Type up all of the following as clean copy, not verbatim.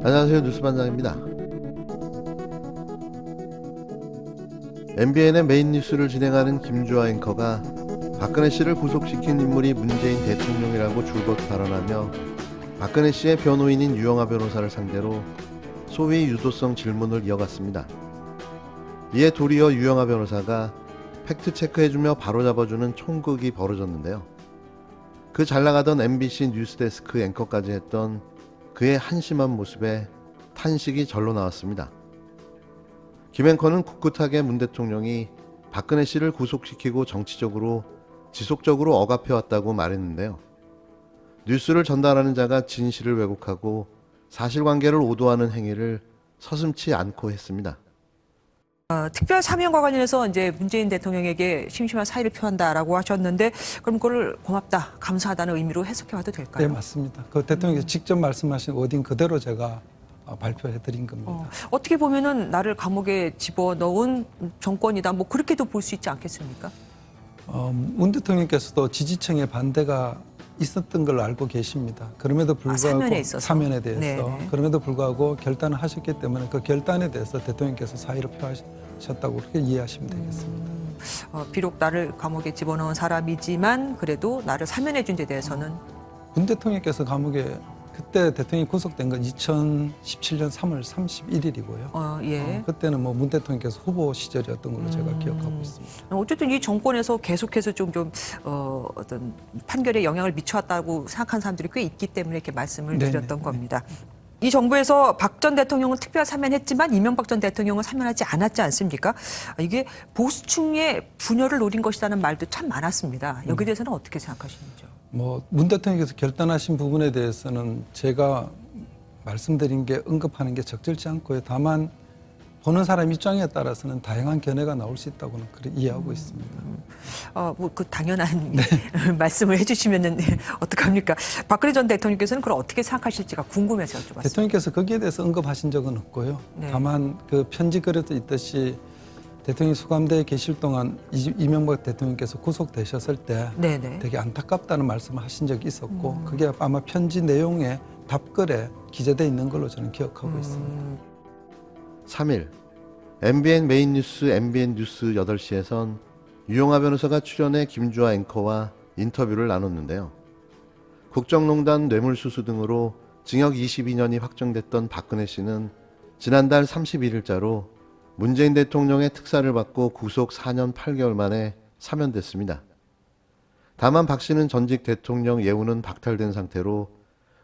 안녕하세요. 뉴스반장입니다. MBN의 메인 뉴스를 진행하는 김주아 앵커가 박근혜 씨를 구속시킨 인물이 문재인 대통령이라고 줄곧 발언하며 박근혜 씨의 변호인인 유영하 변호사를 상대로 소위 유도성 질문을 이어갔습니다. 이에 도리어 유영하 변호사가 팩트체크해주며 바로잡아주는 총극이 벌어졌는데요. 그 잘나가던 MBC 뉴스데스크 앵커까지 했던 그의 한심한 모습에 탄식이 절로 나왔습니다. 김 앵커는 꿋꿋하게 문 대통령이 박근혜 씨를 구속시키고 정치적으로 지속적으로 억압해왔다고 말했는데요. 뉴스를 전달하는 자가 진실을 왜곡하고 사실관계를 오도하는 행위를 서슴지 않고 했습니다. 특별 사면과 관련해서 이제 문재인 대통령에게 심심한 사의를 표한다라고 하셨는데 그럼 그걸 고맙다, 감사하다는 의미로 해석해봐도 될까요? 네, 맞습니다. 그 대통령께서 직접 말씀하신 워딩 그대로 제가 발표해드린 겁니다. 어떻게 보면은 나를 감옥에 집어넣은 정권이다, 뭐 그렇게도 볼 수 있지 않겠습니까? 문 대통령께서도 지지층의 반대가 있었던 걸로 알고 계십니다. 그럼에도 불구하고 사면에 있어서? 사면에 대해서 네네. 그럼에도 불구하고 결단을 하셨기 때문에 그 결단에 대해서 대통령께서 사의를 표하셨다고 그렇게 이해하시면 되겠습니다. 비록 나를 감옥에 집어넣은 사람이지만 그래도 나를 사면해준 데 대해서는 문 대통령께서 감옥에 그때 대통령이 구속된 건 2017년 3월 31일이고요. 예. 그때는 뭐 문 대통령께서 후보 시절이었던 걸로 제가 기억하고 있습니다. 어쨌든 이 정권에서 계속해서 어떤 판결에 영향을 미쳐왔다고 생각하는 사람들이 꽤 있기 때문에 이렇게 말씀을 네네. 드렸던 겁니다. 이 정부에서 박 전 대통령은 특별 사면했지만 이명박 전 대통령은 사면하지 않았지 않습니까? 이게 보수층의 분열을 노린 것이라는 말도 참 많았습니다. 여기에 대해서는 어떻게 생각하시는지요? 문 대통령께서 결단하신 부분에 대해서는 제가 말씀드린 게 언급하는 게 적절치 않고요. 다만 보는 사람 입장에 따라서는 다양한 견해가 나올 수 있다고는 그렇게 이해하고 있습니다. 뭐 그 당연한 말씀을 해주시면은 어떡합니까? 박근혜 전 대통령께서는 그걸 어떻게 생각하실지가 궁금해서 여쭤봤습니다. 대통령께서 거기에 대해서 언급하신 적은 없고요. 네. 다만 그 편지 글에도 있듯이 대통령이 수감대에 계실 동안 이명박 대통령께서 구속되셨을 때 네네. 되게 안타깝다는 말씀을 하신 적이 있었고 그게 아마 편지 내용에 답글에 기재되어 있는 걸로 저는 기억하고 있습니다. 3일 MBN 메인 뉴스 MBN 뉴스 8시에선 유영하 변호사가 출연해 김주아 앵커와 인터뷰를 나눴는데요. 국정농단 뇌물수수 등으로 징역 22년이 확정됐던 박근혜 씨는 지난달 31일자로 문재인 대통령의 특사를 받고 구속 4년 8개월 만에 사면됐습니다. 다만 박 씨는 전직 대통령 예우는 박탈된 상태로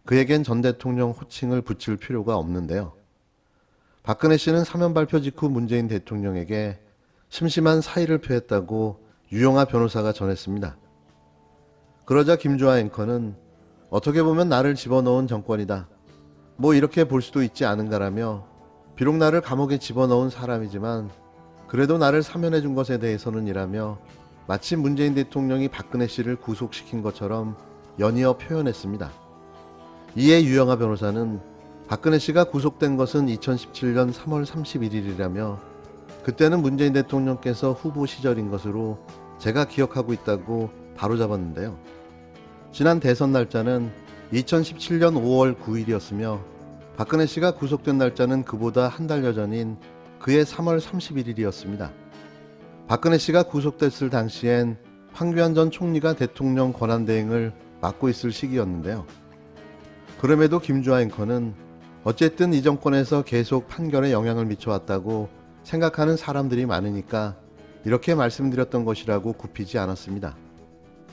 그에겐 전 대통령 호칭을 붙일 필요가 없는데요. 박근혜 씨는 사면 발표 직후 문재인 대통령에게 심심한 사의를 표했다고 유영하 변호사가 전했습니다. 그러자 김주아 앵커는 어떻게 보면 나를 집어넣은 정권이다, 뭐 이렇게 볼 수도 있지 않은가라며 비록 나를 감옥에 집어넣은 사람이지만 그래도 나를 사면해 준 것에 대해서는 이라며 마치 문재인 대통령이 박근혜 씨를 구속시킨 것처럼 연이어 표현했습니다. 이에 유영하 변호사는 박근혜 씨가 구속된 것은 2017년 3월 31일이라며 그때는 문재인 대통령께서 후보 시절인 것으로 제가 기억하고 있다고 바로잡았는데요. 지난 대선 날짜는 2017년 5월 9일이었으며 박근혜 씨가 구속된 날짜는 그보다 한 달여 전인 그해 3월 31일이었습니다. 박근혜 씨가 구속됐을 당시엔 황교안 전 총리가 대통령 권한대행을 맡고 있을 시기였는데요. 그럼에도 김주아 앵커는 어쨌든 이 정권에서 계속 판결에 영향을 미쳐왔다고 생각하는 사람들이 많으니까 이렇게 말씀드렸던 것이라고 굽히지 않았습니다.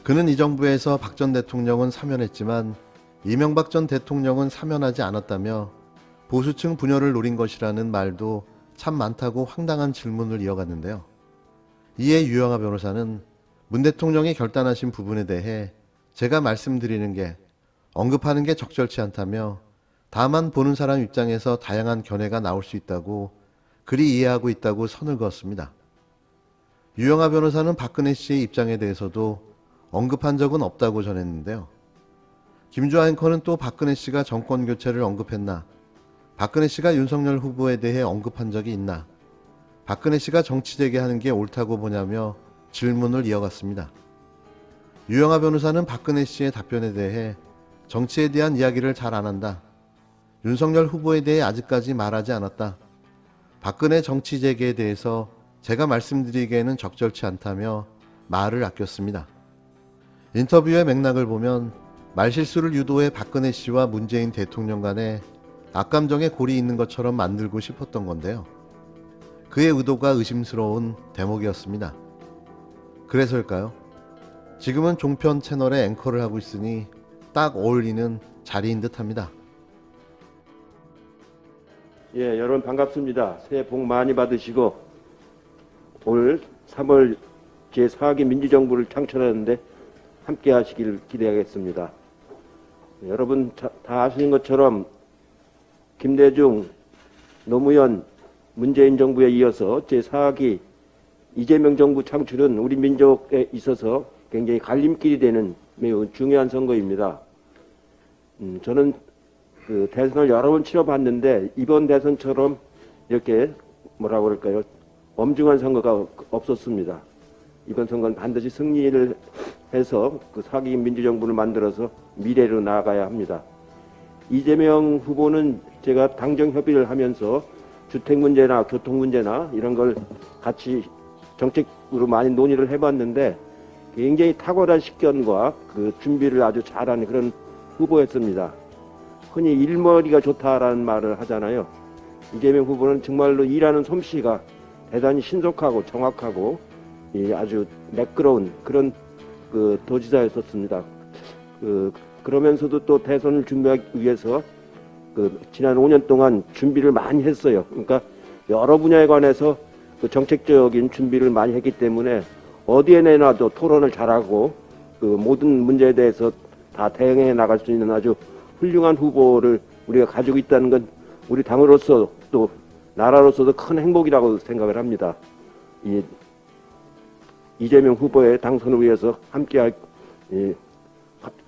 그는 이 정부에서 박 전 대통령은 사면했지만 이명박 전 대통령은 사면하지 않았다며 보수층 분열을 노린 것이라는 말도 참 많다고 황당한 질문을 이어갔는데요. 이에 유영하 변호사는 문 대통령이 결단하신 부분에 대해 제가 말씀드리는 게 언급하는 게 적절치 않다며 다만 보는 사람 입장에서 다양한 견해가 나올 수 있다고 그리 이해하고 있다고 선을 그었습니다. 유영하 변호사는 박근혜 씨의 입장에 대해서도 언급한 적은 없다고 전했는데요. 김주아 앵커는 또 박근혜 씨가 정권 교체를 언급했나, 박근혜 씨가 윤석열 후보에 대해 언급한 적이 있나, 박근혜 씨가 정치 재개하는 게 옳다고 보냐며 질문을 이어갔습니다. 유영하 변호사는 박근혜 씨의 답변에 대해 정치에 대한 이야기를 잘 안 한다, 윤석열 후보에 대해 아직까지 말하지 않았다. 박근혜 정치 재개에 대해서 제가 말씀드리기에는 적절치 않다며 말을 아꼈습니다. 인터뷰의 맥락을 보면 말실수를 유도해 박근혜 씨와 문재인 대통령 간에 악감정의 골이 있는 것처럼 만들고 싶었던 건데요. 그의 의도가 의심스러운 대목이었습니다. 그래서일까요? 지금은 종편 채널의 앵커를 하고 있으니 딱 어울리는 자리인 듯합니다. 예, 여러분 반갑습니다. 새해 복 많이 받으시고 오늘 3월 제4기 민주정부를 창출하는데 함께 하시길 기대하겠습니다. 여러분 다 아시는 것처럼 김대중, 노무현, 문재인 정부에 이어서 제4기 이재명 정부 창출은 우리 민족에 있어서 굉장히 갈림길이 되는 매우 중요한 선거입니다. 저는 그 대선을 여러 번 치러봤는데 이번 대선처럼 이렇게 뭐라고 그럴까요? 엄중한 선거가 없었습니다. 이번 선거는 반드시 승리를 해서 그 4기 민주정부를 만들어서 미래로 나아가야 합니다. 이재명 후보는 제가 당정 협의를 하면서 주택 문제나 교통 문제나 이런 걸 같이 정책으로 많이 논의를 해봤는데 굉장히 탁월한 식견과 그 준비를 아주 잘하는 그런 후보였습니다. 흔히 일머리가 좋다라는 말을 하잖아요. 이재명 후보는 정말로 일하는 솜씨가 대단히 신속하고 정확하고 아주 매끄러운 그런 그 도지사였었습니다. 그러면서도 또 대선을 준비하기 위해서 그 지난 5년 동안 준비를 많이 했어요. 그러니까 여러 분야에 관해서 그 정책적인 준비를 많이 했기 때문에 어디에 내놔도 토론을 잘하고 그 모든 문제에 대해서 다 대응해 나갈 수 있는 아주 훌륭한 후보를 우리가 가지고 있다는 건 우리 당으로서 또 나라로서도 큰 행복이라고 생각을 합니다. 이재명 후보의 당선을 위해서 함께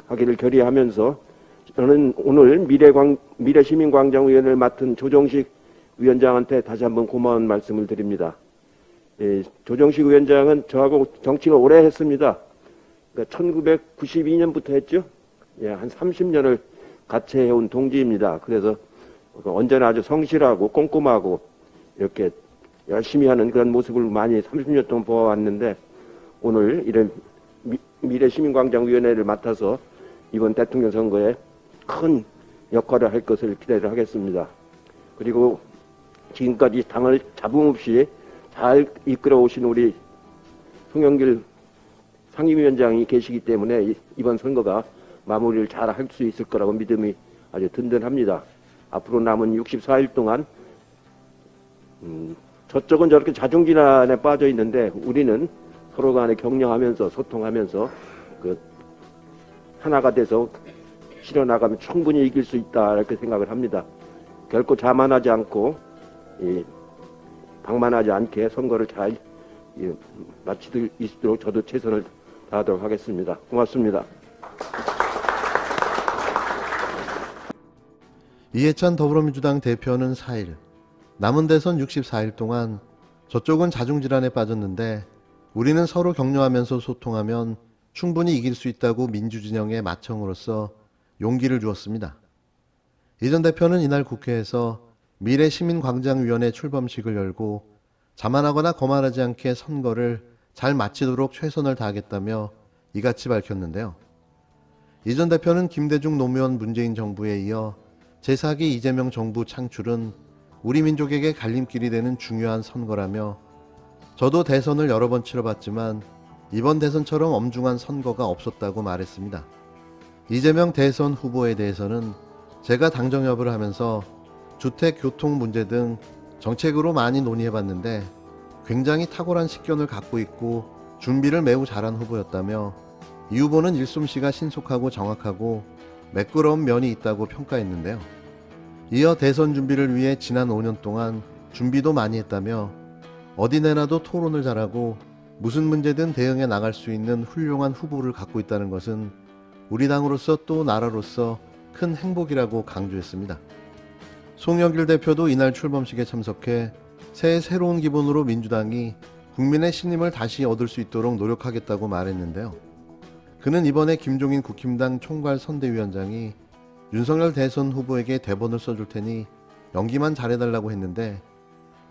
하기를 결의하면서 저는 오늘 미래시민광장위원회를 맡은 조정식 위원장한테 다시 한번 고마운 말씀을 드립니다. 조정식 위원장은 저하고 정치를 오래 했습니다. 그러니까 1992년부터 했죠. 한 30년을 같이 해온 동지입니다. 그래서 언제나 아주 성실하고 꼼꼼하고 이렇게 열심히 하는 그런 모습을 많이 30년 동안 보아왔는데 오늘 이런 미래시민광장위원회를 맡아서 이번 대통령 선거에 큰 역할을 할 것을 기대를 하겠습니다. 그리고 지금까지 당을 잡음없이 잘 이끌어 오신 우리 송영길 상임위원장이 계시기 때문에 이번 선거가 마무리를 잘 할 수 있을 거라고 믿음이 아주 든든합니다. 앞으로 남은 64일 동안 저쪽은 저렇게 자중질환에 빠져 있는데 우리는 서로 간에 격려하면서 소통하면서 그 하나가 돼서 실어나가면 충분히 이길 수 있다 이렇게 생각을 합니다. 결코 자만하지 않고 방만하지 않게 선거를 잘 마칠 수 있도록 저도 최선을 다하도록 하겠습니다. 고맙습니다. 이해찬 더불어민주당 대표는 4일, 남은 대선 64일 동안 저쪽은 자중질환에 빠졌는데 우리는 서로 격려하면서 소통하면 충분히 이길 수 있다고 민주진영의 맏형으로서 용기를 주었습니다. 이 전 대표는 이날 국회에서 미래시민광장위원회 출범식을 열고 자만하거나 거만하지 않게 선거를 잘 마치도록 최선을 다하겠다며 이같이 밝혔는데요. 이 전 대표는 김대중 노무현 문재인 정부에 이어 제4기 이재명 정부 창출은 우리 민족에게 갈림길이 되는 중요한 선거라며 저도 대선을 여러 번 치러봤지만 이번 대선처럼 엄중한 선거가 없었다고 말했습니다. 이재명 대선 후보에 대해서는 제가 당정 협의를 하면서 주택, 교통 문제 등 정책으로 많이 논의해봤는데 굉장히 탁월한 식견을 갖고 있고 준비를 매우 잘한 후보였다며 이 후보는 일솜씨가 신속하고 정확하고 매끄러운 면이 있다고 평가했는데요. 이어 대선 준비를 위해 지난 5년 동안 준비도 많이 했다며 어디 내놔도 토론을 잘하고 무슨 문제든 대응해 나갈 수 있는 훌륭한 후보를 갖고 있다는 것은 우리 당으로서 또 나라로서 큰 행복이라고 강조했습니다. 송영길 대표도 이날 출범식에 참석해 새해 새로운 기본으로 민주당이 국민의 신임을 다시 얻을 수 있도록 노력하겠다고 말했는데요. 그는 이번에 김종인 국힘당 총괄 선대위원장이 윤석열 대선 후보에게 대본을 써줄 테니 연기만 잘해달라고 했는데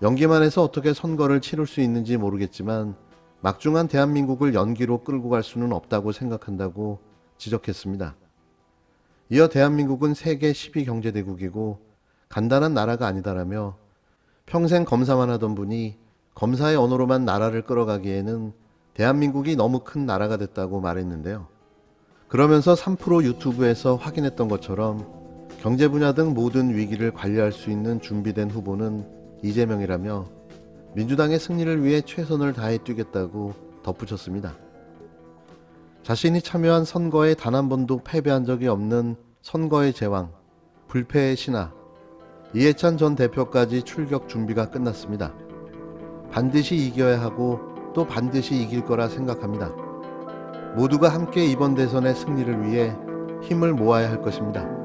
연기만 해서 어떻게 선거를 치를 수 있는지 모르겠지만 막중한 대한민국을 연기로 끌고 갈 수는 없다고 생각한다고 지적했습니다. 이어 대한민국은 세계 10위 경제대국이고 간단한 나라가 아니다라며 평생 검사만 하던 분이 검사의 언어로만 나라를 끌어가기에는 대한민국이 너무 큰 나라가 됐다고 말했는데요. 그러면서 3프로 유튜브에서 확인했던 것처럼 경제 분야 등 모든 위기를 관리할 수 있는 준비된 후보는 이재명이라며 민주당의 승리를 위해 최선을 다해 뛰겠다고 덧붙였습니다. 자신이 참여한 선거에 단 한 번도 패배한 적이 없는 선거의 제왕, 불패의 신하, 이해찬 전 대표까지 출격 준비가 끝났습니다. 반드시 이겨야 하고 또 반드시 이길 거라 생각합니다. 모두가 함께 이번 대선의 승리를 위해 힘을 모아야 할 것입니다.